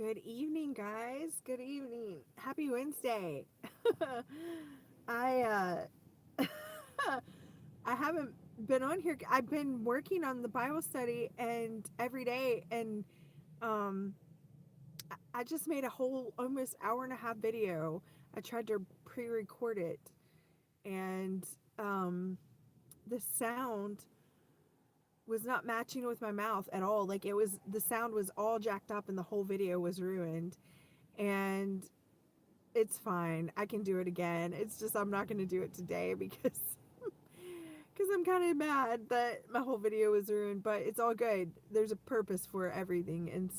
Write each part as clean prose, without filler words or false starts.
Good evening, guys. Good evening. Happy Wednesday. I I haven't been on here. I've been working on the Bible study and every day, and um I just made a whole almost hour and a half video. I tried to pre-record it, and um the sound was not matching with my mouth at all. Like the sound was all jacked up and the whole video was ruined. And it's fine. I can do it again. It's just I'm not going to do it today because I'm kind of mad that my whole video was ruined, but it's all good. There's a purpose for everything. And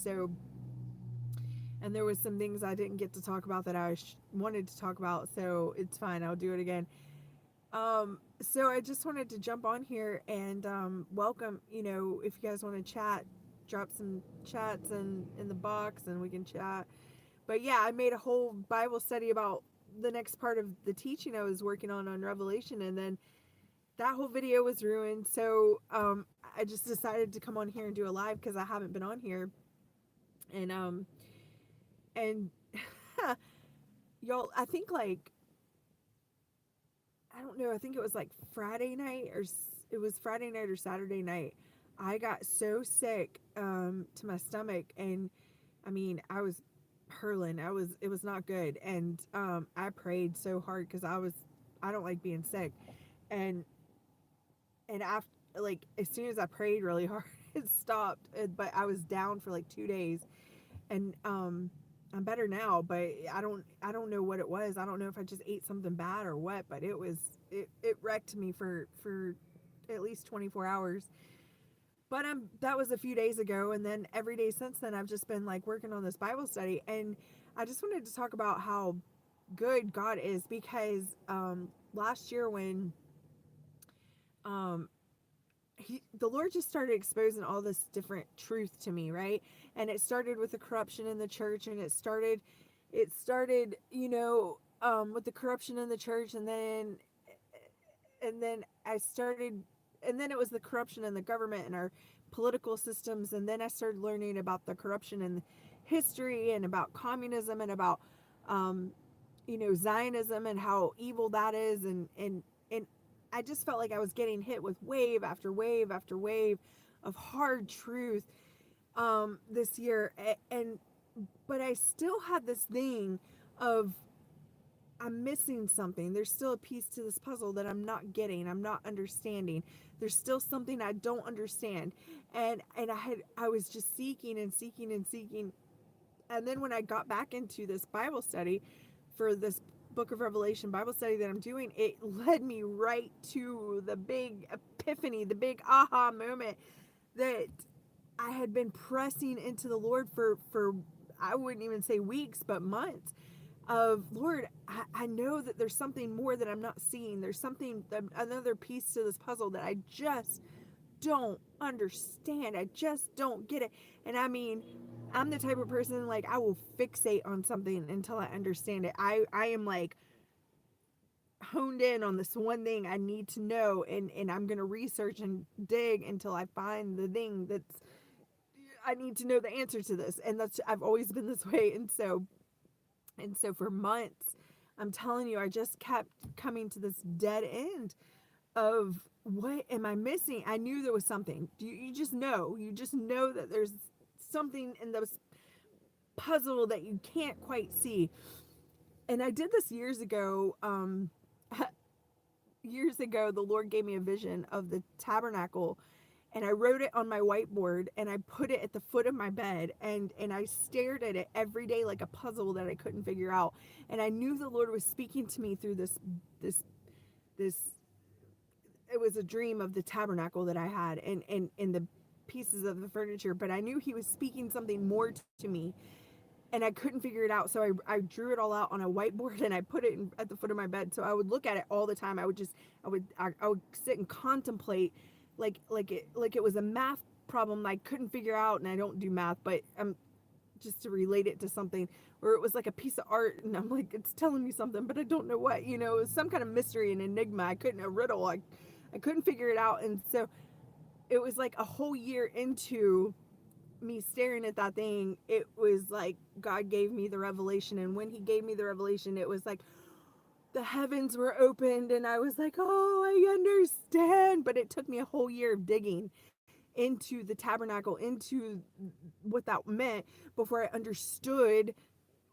there was some things I didn't get to talk about that I wanted to talk about, so it's fine. I'll do it again. So I just wanted to jump on here and welcome, if you guys want to chat, drop some chats in the box and we can chat. But yeah, I made a whole Bible study about the next part of the teaching I was working on Revelation, and then that whole video was ruined. So I just decided to come on here and do a live because I haven't been on here, and y'all, I think like I don't know, I think it was like Friday night it was Friday night or Saturday night. I got so sick to my stomach, and I mean I was hurling. It was not good, and I prayed so hard because I don't like being sick, and after, like, as soon as I prayed really hard, it stopped. But I was down for like 2 days, and I'm better now. But I don't know what it was. I don't know if I just ate something bad or what. But it wrecked me for at least 24 hours. But that was a few days ago, and then every day since then I've just been like working on this Bible study, and I just wanted to talk about how good God is, because last year when um the Lord just started exposing all this different truth to me, right? And it started with the corruption in the church, and it started with the corruption in the church, and then I started, and then it was the corruption in the government and our political systems, and then I started learning about the corruption in history and about communism and about um, Zionism and how evil that is, and I just felt like I was getting hit with wave after wave after wave of hard truth this year, and but I still had this thing of I'm missing something. There's still a piece to this puzzle that I'm not getting. I'm not understanding. There's still something I don't understand. And I was just seeking and seeking and seeking. And then when I got back into this Bible study for this book of Revelation Bible study that I'm doing, it led me right to the big epiphany, the big aha moment that I had been pressing into the Lord for I wouldn't even say weeks, but months of, Lord, I know that there's something more that I'm not seeing. There's something, another piece to this puzzle that I just don't understand. I just don't get it. And I mean, I'm the type of person, like, I will fixate on something until I understand it. I am like honed in on this one thing I need to know, and I'm going to research and dig until I find the thing that's I need to know the answer to this. And that's I've always been this way. And so for months, I'm telling you, I just kept coming to this dead end of, what am I missing? I knew there was something. You just know. You just know that there's something in this puzzle that you can't quite see. And I did this years ago. Years ago, the Lord gave me a vision of the tabernacle, and I wrote it on my whiteboard, and I put it at the foot of my bed, and I stared at it every day like a puzzle that I couldn't figure out. And I knew the Lord was speaking to me through this it was a dream of the tabernacle that I had, and the pieces of the furniture, but I knew he was speaking something more to me, and I couldn't figure it out. So I drew it all out on a whiteboard, and I put it at the foot of my bed. So I would look at it all the time. I would sit and contemplate, like it was a math problem I couldn't figure out, and I don't do math, but just to relate it to something, or it was like a piece of art, and I'm like, it's telling me something, but I don't know what. It was some kind of mystery and enigma. A riddle. I couldn't figure it out, and so it was like a whole year into me staring at that thing, it was like God gave me the revelation. And when he gave me the revelation, it was like the heavens were opened and I was like, oh, I understand. But it took me a whole year of digging into the tabernacle, into what that meant before I understood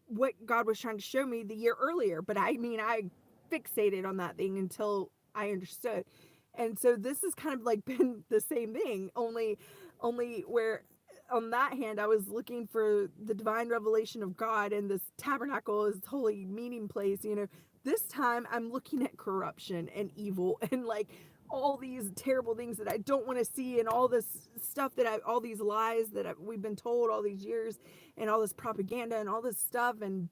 what God was trying to show me the year earlier. But I mean, I fixated on that thing until I understood. And so this has kind of like been the same thing, only where on that hand I was looking for the divine revelation of God, and this tabernacle is holy meeting place, you know. This time I'm looking at corruption and evil and like all these terrible things that I don't want to see, and all this stuff all these lies that we've been told all these years, and all this propaganda and all this stuff. And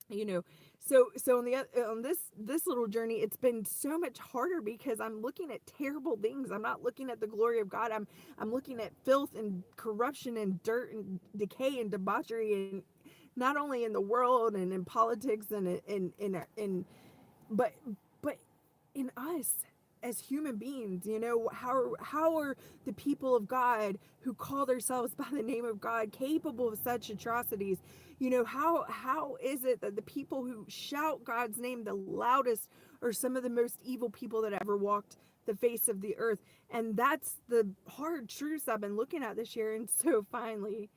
you know, so on this little journey, it's been so much harder because I'm looking at terrible things. I'm not looking at the glory of God. I'm looking at filth and corruption and dirt and decay and debauchery, and not only in the world and in politics and but but in us as human beings. You know, how are the people of God who call themselves by the name of God capable of such atrocities? You know, how is it that the people who shout God's name the loudest are some of the most evil people that ever walked the face of the earth? And that's the hard truths I've been looking at this year. And so finally,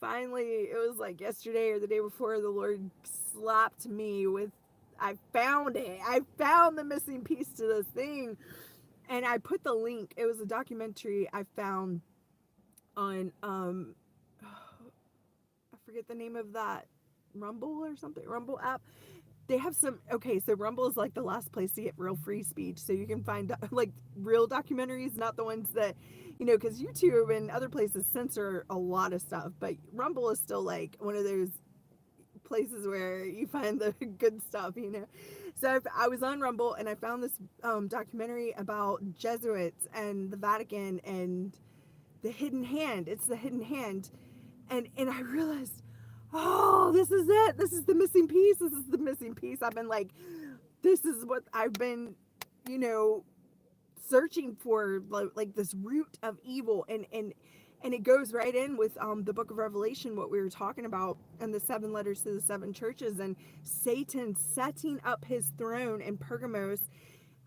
it was like yesterday or the day before, the Lord slapped me with, I found it. I found the missing piece to this thing. And I put the link. It was a documentary I found on I forget the name of that, Rumble or something, Rumble app. They have some, okay, so Rumble is like the last place to get real free speech, so you can find like real documentaries, not the ones that, you know, because YouTube and other places censor a lot of stuff, but Rumble is still like one of those places where you find the good stuff, you know. So I was on Rumble and I found this documentary about Jesuits and the Vatican and the hidden hand. It's the hidden hand. And I realized, oh, this is it. This is the missing piece. This is the missing piece. I've been like, this is what I've been, you know, searching for, like this root of evil. And it goes right in with the book of Revelation, what we were talking about, and the 7 letters to the 7 churches, and Satan setting up his throne in Pergamos.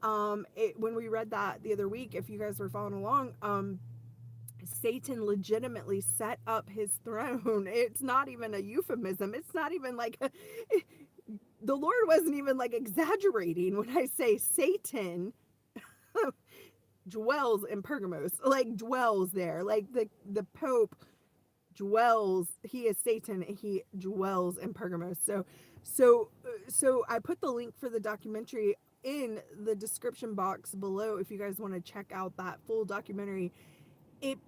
When we read that the other week, if you guys were following along, Satan legitimately set up his throne. It's not even a euphemism. It's not even like the Lord wasn't even like exaggerating when I say Satan dwells in Pergamos, like dwells there, like the Pope dwells. He is Satan. He dwells in Pergamos. So I put the link for the documentary in the description box below if you guys want to check out that full documentary. It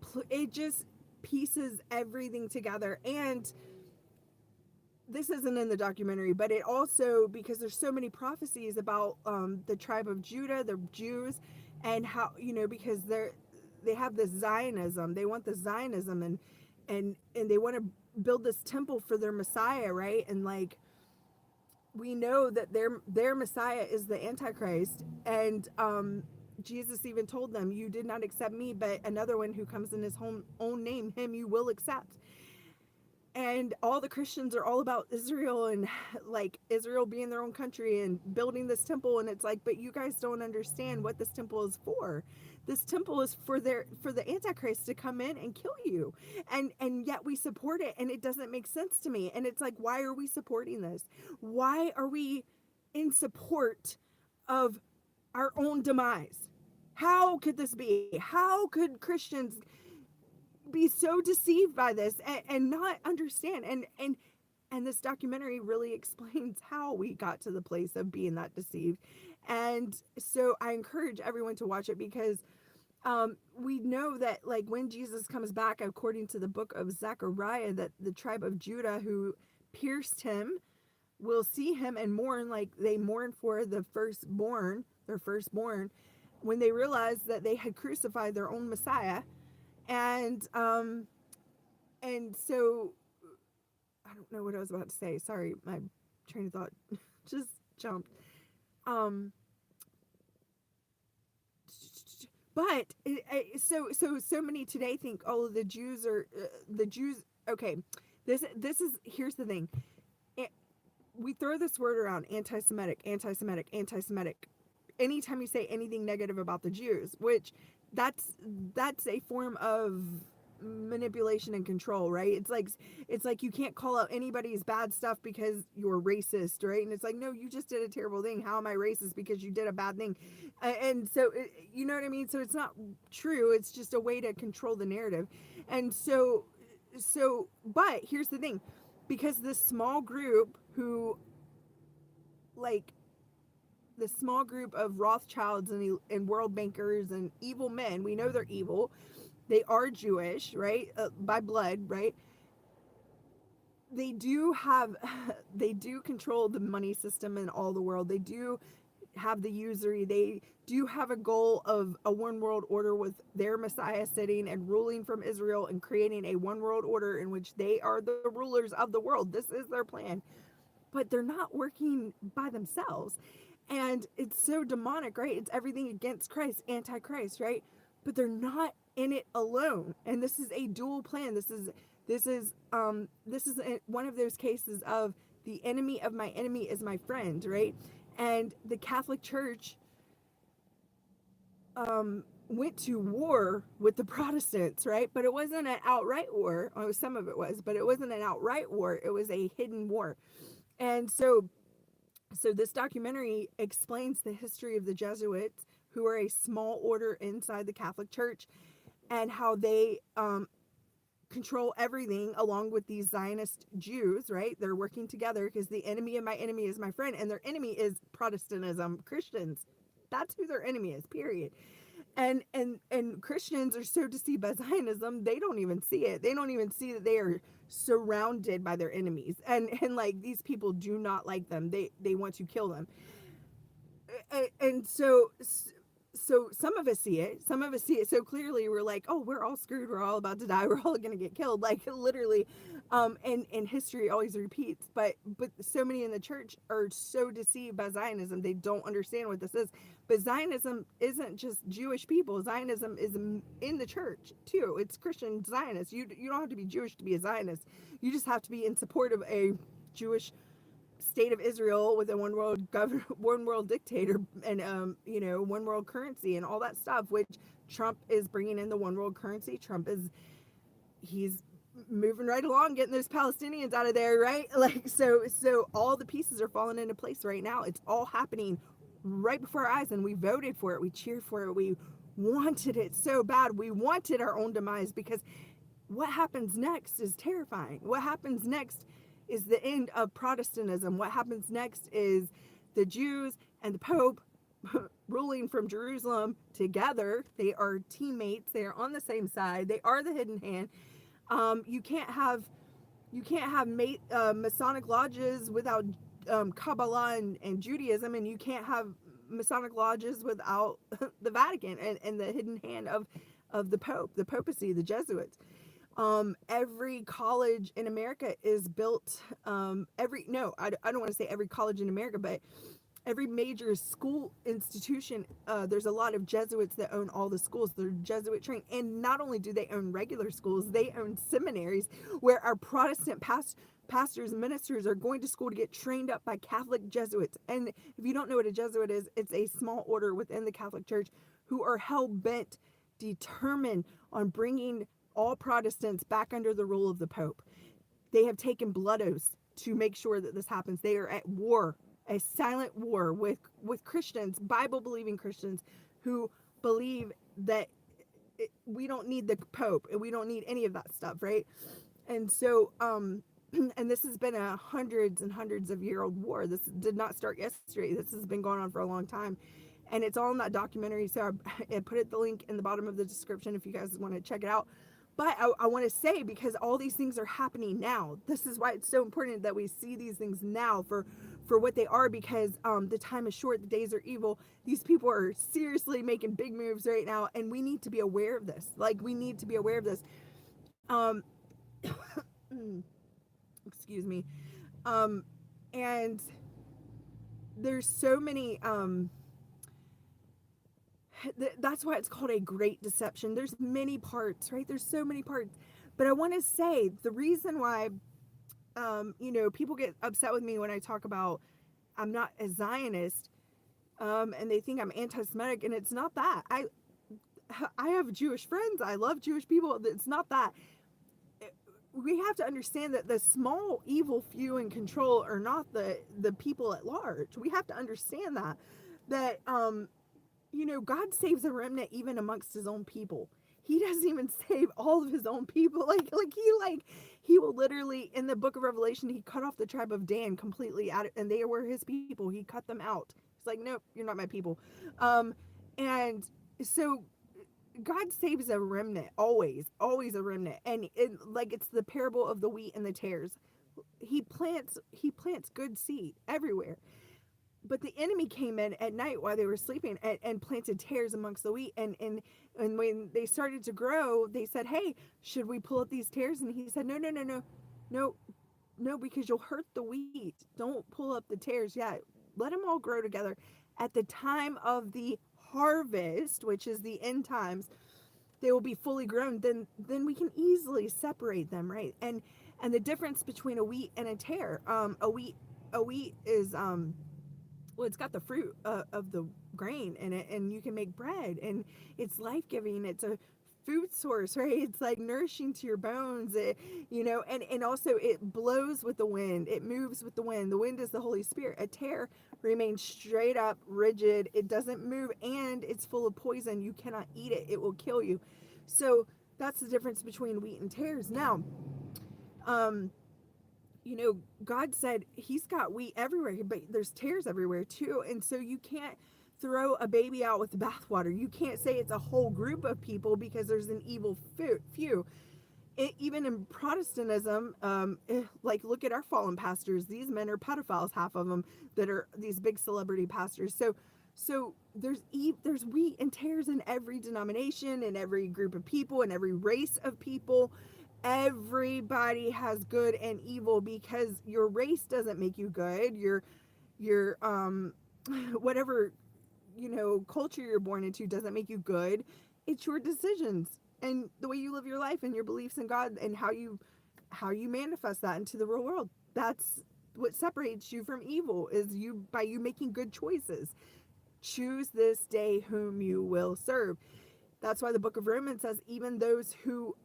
just pieces everything together. And this isn't in the documentary, but it also, because there's so many prophecies about the tribe of Judah, the Jews, and how, you know, because they have this Zionism. They want the Zionism, and they want to build this temple for their Messiah, right? And like, we know that their Messiah is the Antichrist, and Jesus even told them, you did not accept me, but another one who comes in his own name, him you will accept. And all the Christians are all about Israel, and like Israel being their own country and building this temple. And it's like, but you guys don't understand what this temple is for. This temple is for the Antichrist to come in and kill you. And yet we support it, and it doesn't make sense to me. And it's like, why are we supporting this? Why are we in support of our own demise? How could this be? How could Christians be so deceived by this and not understand? And this documentary really explains how we got to the place of being that deceived. And so I encourage everyone to watch it, because we know that like when Jesus comes back, according to the book of Zechariah, that the tribe of Judah who pierced him will see him and mourn, like they mourn for their firstborn, when they realized that they had crucified their own Messiah. And so I don't know what I was about to say. Sorry, my train of thought just jumped. but so many today think, oh, the Jews are the Jews. Okay, this is here's the thing. It, we throw this word around, anti-Semitic, anti-Semitic, anti-Semitic. Anytime you say anything negative about the Jews, which that's that's a form of manipulation and control, right? It's like you can't call out anybody's bad stuff because you're racist, right? And it's like, no, you just did a terrible thing. How am I racist because you did a bad thing? And so you know what I mean? So it's not true. It's just a way to control the narrative. And but here's the thing, because this small group who, like, the small group of Rothschilds and world bankers and evil men, we know they're evil. They are Jewish, right? By blood, right? They do have, they do control the money system in all the world. They do have the usury. They do have a goal of a one world order with their Messiah sitting and ruling from Israel and creating a one world order in which they are the rulers of the world. This is their plan. But they're not working by themselves. And it's so demonic, right? It's everything against Christ, anti-Christ, right? But they're not in it alone. And this is a dual plan. This is one of those cases of the enemy of my enemy is my friend, right? And the Catholic Church went to war with the Protestants, right? But it wasn't an outright war. Oh, some of it was, but it wasn't an outright war. It was a hidden war. And so this documentary explains the history of the Jesuits, who are a small order inside the Catholic Church, and how they control everything along with these Zionist Jews, right? They're working together because the enemy of my enemy is my friend, and their enemy is Protestantism, Christians. That's who their enemy is, period. And Christians are so deceived by Zionism, they don't even see it. They don't even see that they are surrounded by their enemies. And like, these people do not like them. They want to kill them. And so some of us see it. Some of us see it so clearly. We're like, oh, we're all screwed. We're all about to die. We're all going to get killed. Like, literally. And history always repeats. But so many in the church are so deceived by Zionism. They don't understand what this is. But Zionism isn't just Jewish people. Zionism is in the church too. It's Christian Zionists. You don't have to be Jewish to be a Zionist. You just have to be in support of a Jewish state of Israel with a one world governor, one world dictator, and one world currency and all that stuff, which Trump is bringing in. The one world currency. He's moving right along, getting those Palestinians out of there, right? Like, so all the pieces are falling into place right now. It's all happening right before our eyes, and we voted for it. We cheered for it. We wanted it so bad. We wanted our own demise, because what happens next is terrifying. What happens next is the end of Protestantism. What happens next is the Jews and the Pope ruling from Jerusalem together. They are teammates. They are on the same side. They are the hidden hand. You can't have Masonic lodges without Kabbalah and Judaism, and you can't have Masonic lodges without the Vatican and the hidden hand of the Pope, the papacy, the Jesuits. Every college in America is built, I don't want to say every college in America, but every major school institution, there's a lot of Jesuits that own all the schools. They're Jesuit trained. And not only do they own regular schools, they own seminaries where our Protestant pastors and ministers are going to school to get trained up by Catholic Jesuits. And if you don't know what a Jesuit is, it's a small order within the Catholic Church who are hell-bent, determined on bringing all Protestants back under the rule of the Pope. They have taken blood oaths to make sure that this happens. They are at war, a silent war with Christians, Bible-believing Christians, who believe that we don't need the Pope and we don't need any of that stuff, right? And so, and this has been a hundreds and hundreds of year old war. This did not start yesterday. This has been going on for a long time. And it's all in that documentary. So I put the link in the bottom of the description if you guys want to check it out. But I want to say, because all these things are happening now, this is why it's so important that we see these things now for what they are, because the time is short, the days are evil. These people are seriously making big moves right now, and we need to be aware of this. Like, we need to be aware of this. Excuse me. And there's so many That's why it's called a great deception. There's many parts, right? There's so many parts. But I want to say the reason why, people get upset with me when I talk about I'm not a Zionist, and they think I'm anti-Semitic, and it's not that. I have Jewish friends. I love Jewish people. It's not that. We have to understand that the small evil few in control are not the people at large. We have to understand that God saves a remnant even amongst his own people. He doesn't even save all of his own people. He will literally, in the book of Revelation, he cut off the tribe of Dan completely out, and they were his people. He cut them out. He's like, nope, you're not my people. And so God saves a remnant, always a remnant. And it's the parable of the wheat and the tares. He plants good seed everywhere. But the enemy came in at night while they were sleeping, and planted tares amongst the wheat. And when they started to grow, they said, hey, should we pull up these tares? And he said, no, no, no, no, no, no, because you'll hurt the wheat. Don't pull up the tares yet. Let them all grow together. At the time of the harvest, which is the end times, they will be fully grown. Then we can easily separate them, right? And the difference between a wheat and a tare, a wheat is well, it's got the fruit of the grain in it, and you can make bread, and it's life-giving. It's a food source, right? It's like nourishing to your bones. And also it blows with the wind. It moves with the wind. The wind is the Holy Spirit. A tare remains straight up, rigid. It doesn't move, and it's full of poison. You cannot eat it. It will kill you. So that's the difference between wheat and tares. Now, um, God said he's got wheat everywhere, but there's tares everywhere too. And so you can't throw a baby out with the bathwater. You can't say it's a whole group of people because there's an evil few. Even in Protestantism, like look at our fallen pastors. These men are pedophiles, half of them, that are these big celebrity pastors. So there's wheat and tares in every denomination, in every group of people, in every race of people. Everybody has good and evil, because your race doesn't make you good. Your whatever culture you're born into doesn't make you good. It's your decisions and the way you live your life and your beliefs in God, and how you manifest that into the real world. That's what separates you from evil, is by you making good choices. Choose this day whom you will serve. That's why the book of Romans says even those who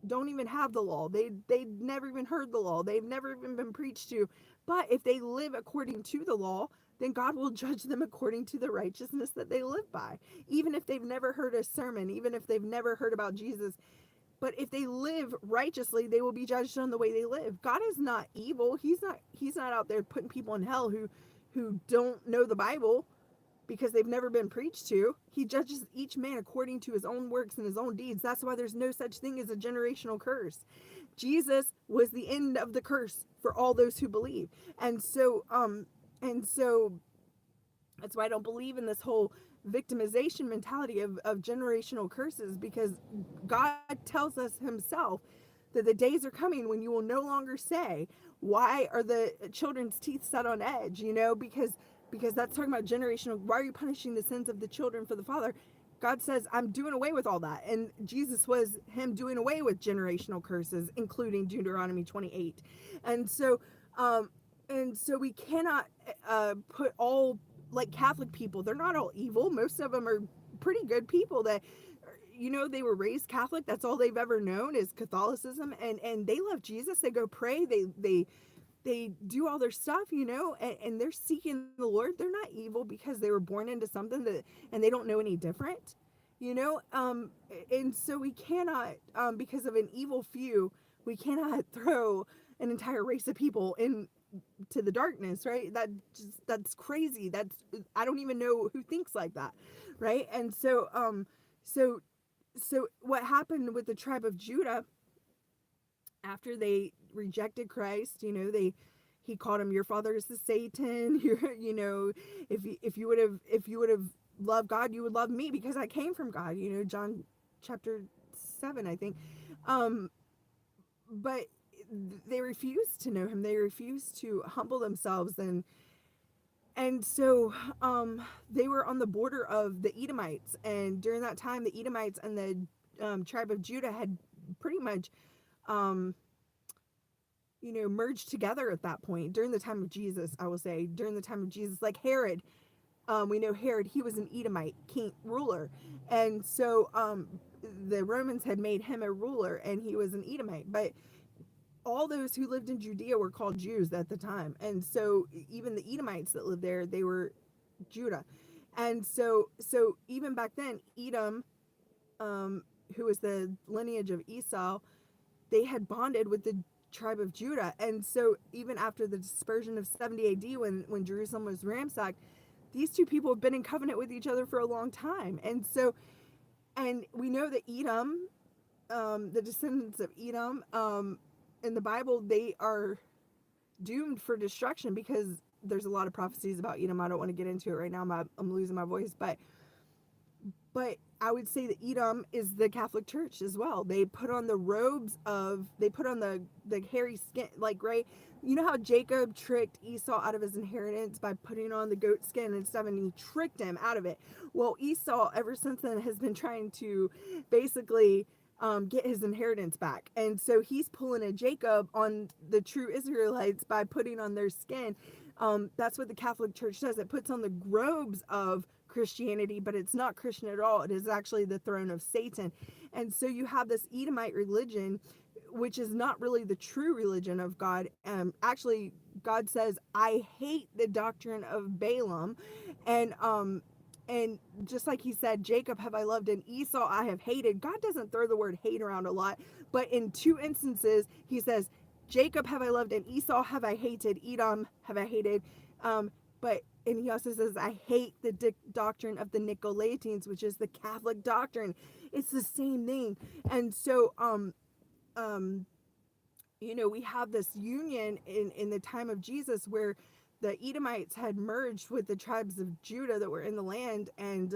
don't even have the law. They've never even heard the law. They've never even been preached to. But if they live according to the law, then God will judge them according to the righteousness that they live by. Even if they've never heard a sermon, even if they've never heard about Jesus. But if they live righteously, they will be judged on the way they live. God is not evil. He's not out there putting people in hell who don't know the Bible because they've never been preached to. He judges each man according to his own works and his own deeds. That's why there's no such thing as a generational curse. Jesus was the end of the curse for all those who believe. And so that's why I don't believe in this whole victimization mentality of generational curses, because God tells us himself that the days are coming when you will no longer say, why are the children's teeth set on edge? Because that's talking about generational. Why are you punishing the sins of the children for the father? God says, I'm doing away with all that. And Jesus was him doing away with generational curses, including Deuteronomy 28. And so, we cannot put all, like Catholic people, they're not all evil. Most of them are pretty good people that, they were raised Catholic. That's all they've ever known is Catholicism. And they love Jesus. They go pray. They do all their stuff, and they're seeking the Lord. They're not evil because they were born into something and they don't know any different, and so we cannot, because of an evil few, we cannot throw an entire race of people into the darkness, right? That's crazy. I don't even know who thinks like that, right? And so what happened with the tribe of Judah after they rejected Christ, he called him, your father is the Satan. If you would have loved God, you would love me because I came from God. John chapter 7, I think. But they refused to know him. They refused to humble themselves And so they were on the border of the Edomites. And during that time, the Edomites and the tribe of Judah had pretty much, um, merged together at that point during the time of Jesus. I will say during the time of Jesus, like Herod, we know Herod, he was an Edomite king ruler. And so the Romans had made him a ruler, and he was an Edomite. But all those who lived in Judea were called Jews at the time. And so even the Edomites that lived there, they were Judah. And so even back then, Edom, um, who was the lineage of Esau, they had bonded with the tribe of Judah. And so even after the dispersion of 70 AD, when Jerusalem was ransacked, these two people have been in covenant with each other for a long time. And so, and we know that Edom, the descendants of Edom, in the Bible, they are doomed for destruction because there's a lot of prophecies about Edom. I don't want to get into it right now. I'm losing my voice, but I would say that Edom is the Catholic Church as well. They put on the robes of, they put on the hairy skin, like, right? You know how Jacob tricked Esau out of his inheritance by putting on the goat skin and stuff, and he tricked him out of it. Well, Esau, ever since then, has been trying to basically get his inheritance back. And so he's pulling a Jacob on the true Israelites by putting on their skin. That's what the Catholic Church does. It puts on the robes of Christianity, but it's not Christian at all. It is actually the throne of Satan. And so you have this Edomite religion, which is not really the true religion of God. Actually, God says, I hate the doctrine of Balaam. And just like he said, Jacob have I loved and Esau I have hated. God doesn't throw the word hate around a lot, but in two instances, he says, Jacob have I loved and Esau have I hated. Edom have I hated. But and he also says, I hate the doctrine of the Nicolaitans, which is the Catholic doctrine. It's the same thing. And so, we have this union in the time of Jesus where the Edomites had merged with the tribes of Judah that were in the land. And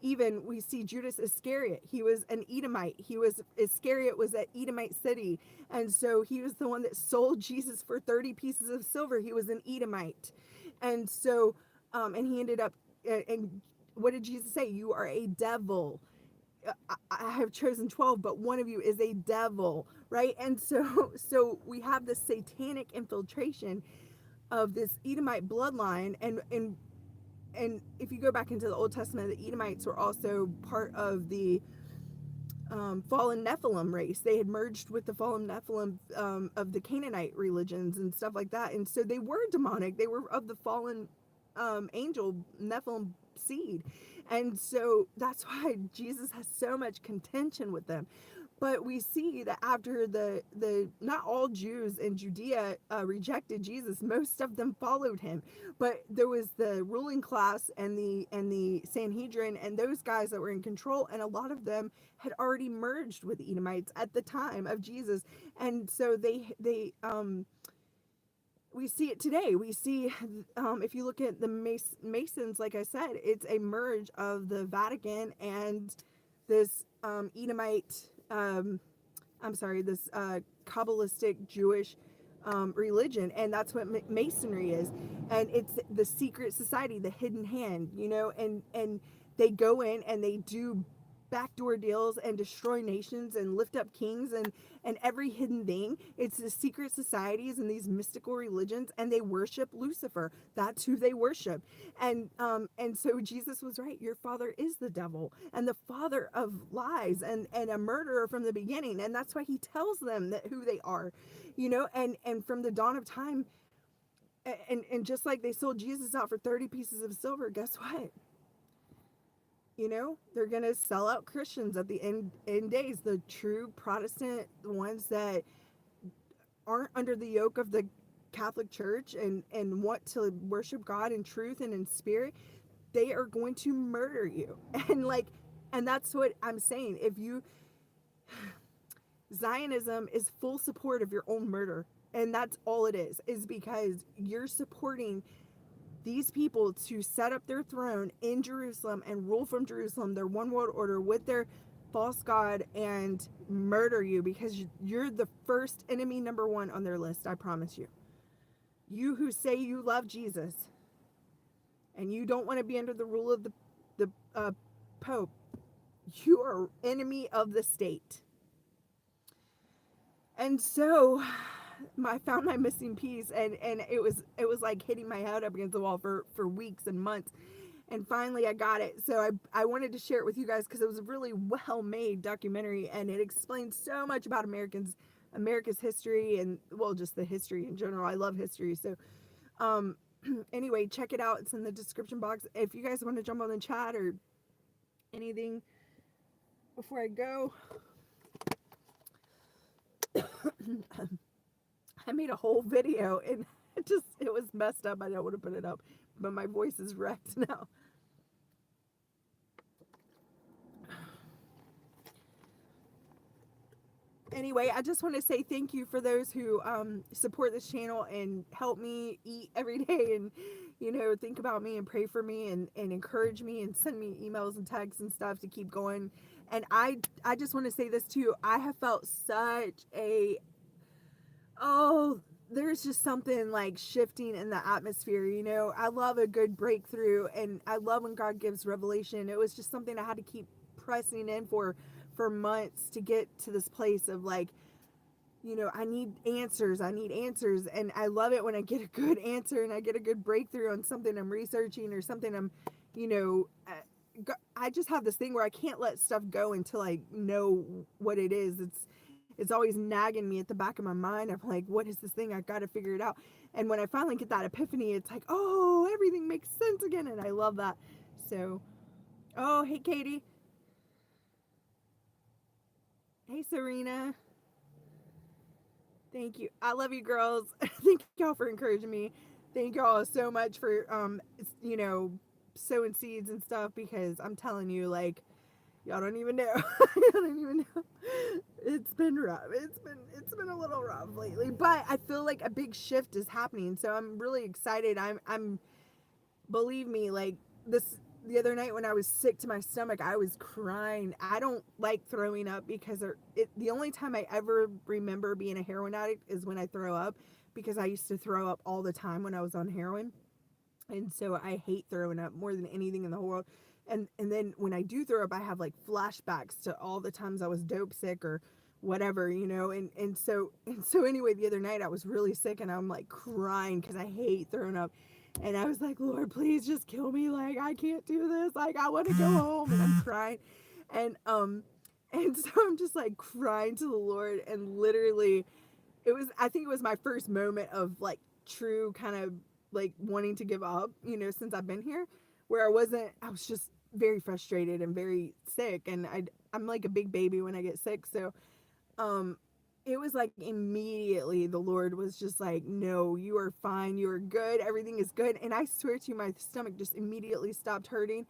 even we see Judas Iscariot. He was an Edomite. Iscariot was at Edomite city. And so he was the one that sold Jesus for 30 pieces of silver. He was an Edomite. And so, and he ended up, and what did Jesus say? You are a devil. I have chosen 12, but one of you is a devil, right? And so we have this satanic infiltration of this Edomite bloodline. And if you go back into the Old Testament, the Edomites were also part of the fallen Nephilim race. They had merged with the fallen Nephilim of the Canaanite religions and stuff like that. And so they were demonic. They were of the fallen angel Nephilim seed. And so that's why Jesus has so much contention with them. But we see that after the not all Jews in Judea rejected Jesus, most of them followed him. But there was the ruling class and the Sanhedrin and those guys that were in control, and a lot of them had already merged with the Edomites at the time of Jesus. And so we see it today. We see, if you look at the Masons, like I said, it's a merge of the Vatican and this Edomite, this Kabbalistic Jewish religion. And that's what Masonry is. And it's the secret society, the hidden hand, and they go in and they do backdoor deals and destroy nations and lift up kings and every hidden thing. It's the secret societies and these mystical religions, and they worship Lucifer. That's who they worship. And so Jesus was right. Your father is the devil and the father of lies and a murderer from the beginning. And that's why he tells them that who they are, and from the dawn of time. And just like they sold Jesus out for 30 pieces of silver, guess what? They're going to sell out Christians at the end days, the true Protestant, the ones that aren't under the yoke of the Catholic Church and want to worship God in truth and in spirit. They are going to murder you. And that's what I'm saying. Zionism is full support of your own murder. And that's all it is because you're supporting these people to set up their throne in Jerusalem and rule from Jerusalem, their one world order with their false god, and murder you because you're the first enemy number one on their list. I promise you. You who say you love Jesus, and you don't want to be under the rule of the Pope, you are enemy of the state. And so I found my missing piece, and it was like hitting my head up against the wall for weeks and months. And finally I got it. So I wanted to share it with you guys because it was a really well made documentary, and it explains so much about America's history, and well, just the history in general. I love history. So um anyway, check it out. It's in the description box. If you guys want to jump on the chat or anything before I go, I made a whole video, and it was messed up. I don't want to put it up, but my voice is wrecked now. Anyway, I just want to say thank you for those who support this channel and help me eat every day, and think about me and pray for me, and encourage me and send me emails and texts and stuff to keep going. And I just want to say this too. I have felt such a there's just something like shifting in the atmosphere. I love a good breakthrough, and I love when God gives revelation. It was just something I had to keep pressing in for months to get to this place of like, I need answers. And I love it when I get a good answer and I get a good breakthrough on something I'm researching or something I'm, I just have this thing where I can't let stuff go until I know what it is. It's always nagging me at the back of my mind. I'm like, what is this thing? I got to figure it out. And when I finally get that epiphany, it's like, oh, everything makes sense again. And I love that. So, oh, hey, Katie. Hey, Serena. Thank you. I love you, girls. Thank y'all for encouraging me. Thank y'all so much for, sowing seeds and stuff, because I'm telling you, like, y'all don't even know. Y'all don't even know. It's been rough. It's been a little rough lately, but I feel like a big shift is happening. So I'm really excited. I'm believe me, like the other night when I was sick to my stomach, I was crying. I don't like throwing up because the only time I ever remember being a heroin addict is when I throw up, because I used to throw up all the time when I was on heroin. And so I hate throwing up more than anything in the whole world. And then when I do throw up, I have like flashbacks to all the times I was dope sick or whatever, and so anyway, the other night I was really sick and I'm like crying because I hate throwing up. And I was like, Lord, please just kill me. Like, I can't do this. Like, I want to go home. And I'm crying. And so I'm just like crying to the Lord. And literally, I think it was my first moment of like true kind of like wanting to give up, since I've been here, where I was just very frustrated and very sick. And I'm like a big baby when I get sick. So, it was like immediately the Lord was just like, no, you are fine. You are good. Everything is good. And I swear to you, my stomach just immediately stopped hurting.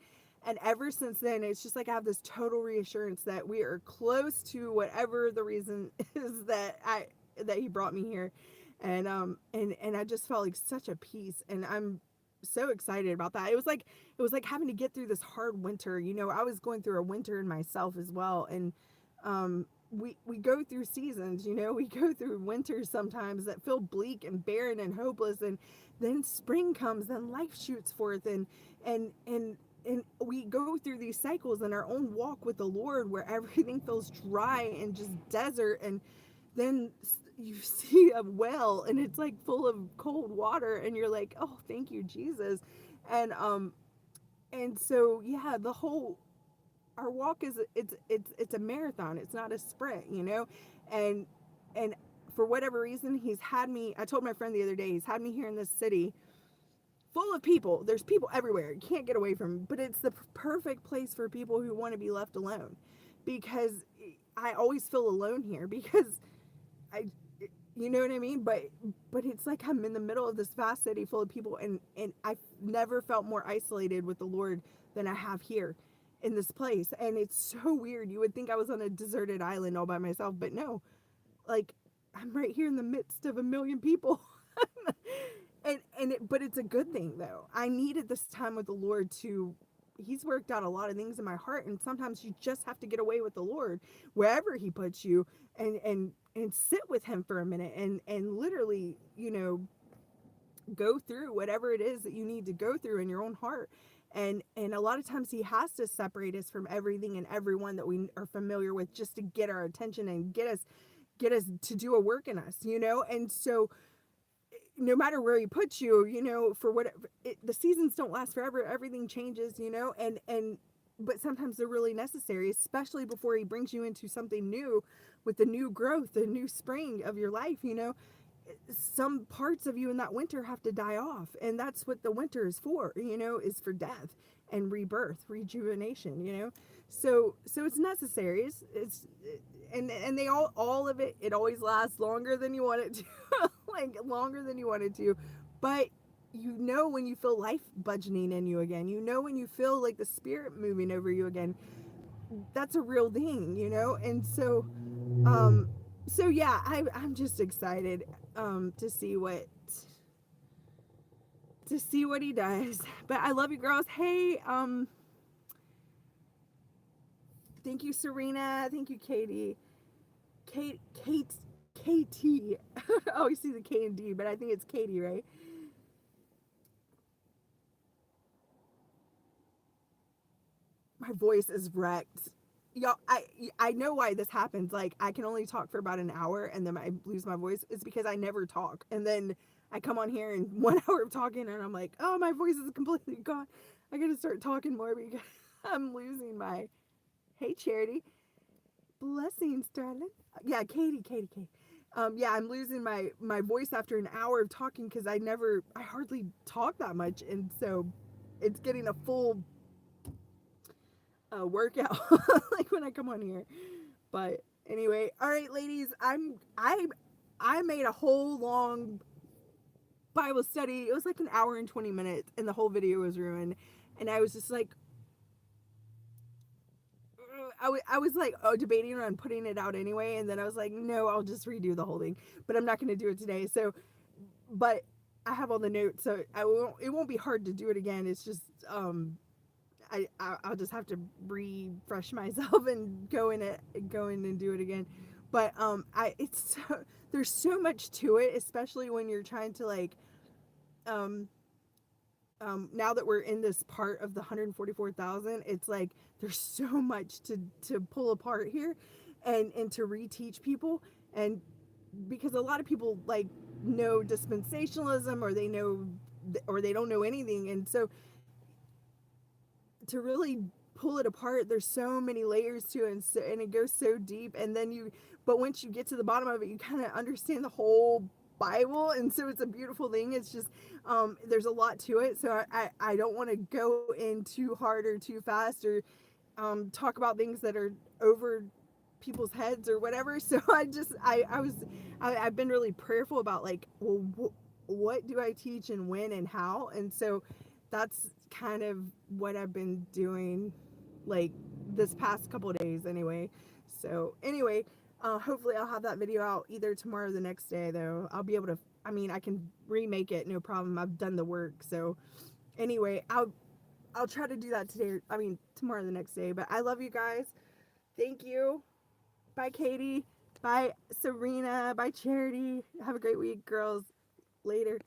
And ever since then, it's just like I have this total reassurance that we are close to whatever the reason is that he brought me here. And I just felt like such a peace, and I'm so excited about that. It was like having to get through this hard winter. I was going through a winter in myself as well. And we go through seasons, we go through winters sometimes that feel bleak and barren and hopeless, and then spring comes, then life shoots forth, and we go through these cycles in our own walk with the Lord where everything feels dry and just desert, and then you see a well and it's like full of cold water, and you're like, oh, thank you, Jesus. And so yeah, our walk is it's a marathon. It's not a sprint, and and for whatever reason, I told my friend the other day, he's had me here in this city full of people. There's people everywhere. You can't get away from them, but it's the perfect place for people who want to be left alone, because I always feel alone here, because I you know what I mean? But it's like I'm in the middle of this vast city full of people, and I've never felt more isolated with the Lord than I have here in this place. And it's so weird. You would think I was on a deserted island all by myself, but no. Like, I'm right here in the midst of a million people. But it's a good thing though. I needed this time with the Lord he's worked out a lot of things in my heart, and sometimes you just have to get away with the Lord wherever he puts you, and sit with him for a minute, and literally, go through whatever it is that you need to go through in your own heart. And a lot of times he has to separate us from everything and everyone that we are familiar with, just to get our attention and get us to do a work in us, And so no matter where he puts you, for whatever, the seasons don't last forever. Everything changes, and but sometimes they're really necessary, especially before he brings you into something new, with the new growth, the new spring of your life. Some parts of you in that winter have to die off, and that's what the winter is for, is for death and rebirth, rejuvenation. So it's necessary. It's and they all of it, it always lasts longer than you want it to. Like longer than you want it to. But when you feel life budgeting in you again, when you feel like the spirit moving over you again, that's a real thing. And so yeah, I'm just excited to see what he does. But I love you girls. Hey, thank you, Serena. Thank you, Katie. KT. I always see the K and D, but I think it's Katie, right? My voice is wrecked. Y'all, I know why this happens. Like, I can only talk for about an hour and then I lose my voice. It's because I never talk. And then I come on here and 1 hour of talking and I'm like, oh, my voice is completely gone. I gotta start talking more because I'm losing my... Hey, Charity. Blessings, darling. Yeah, Katie. Yeah, I'm losing my voice after an hour of talking because I hardly talk that much. And so it's getting a full workout like when I come on here. But anyway, all right, ladies, I made a whole long Bible study. It was like an hour and 20 minutes, and the whole video was ruined. And I was just like, I was like, debating on putting it out anyway, and then I was like, no, I'll just redo the whole thing, but I'm not going to do it today. So, but I have all the notes, so it won't be hard to do it again. It's just I'll just have to refresh myself and go in and do it again. But there's so much to it, especially when you're trying to like now that we're in this part of the 144,000, it's like there's so much to pull apart here and to reteach people. And because a lot of people like know dispensationalism, or they don't know anything, and so to really pull it apart, there's so many layers to it, and it goes so deep. And then but once you get to the bottom of it, you kind of understand the whole Bible, and so it's a beautiful thing. It's just there's a lot to it, so I don't want to go in too hard or too fast, or talk about things that are over people's heads or whatever. So I've been really prayerful about like, well, what do I teach and when and how, and so that's kind of what I've been doing like this past couple of days anyway. So anyway, hopefully I'll have that video out either tomorrow or the next day, though. I'll be able to, I can remake it, no problem. I've done the work. So anyway, I'll try to do that today. Tomorrow or the next day. But I love you guys. Thank you. Bye, Katie. Bye, Serena. Bye, Charity. Have a great week, girls. Later.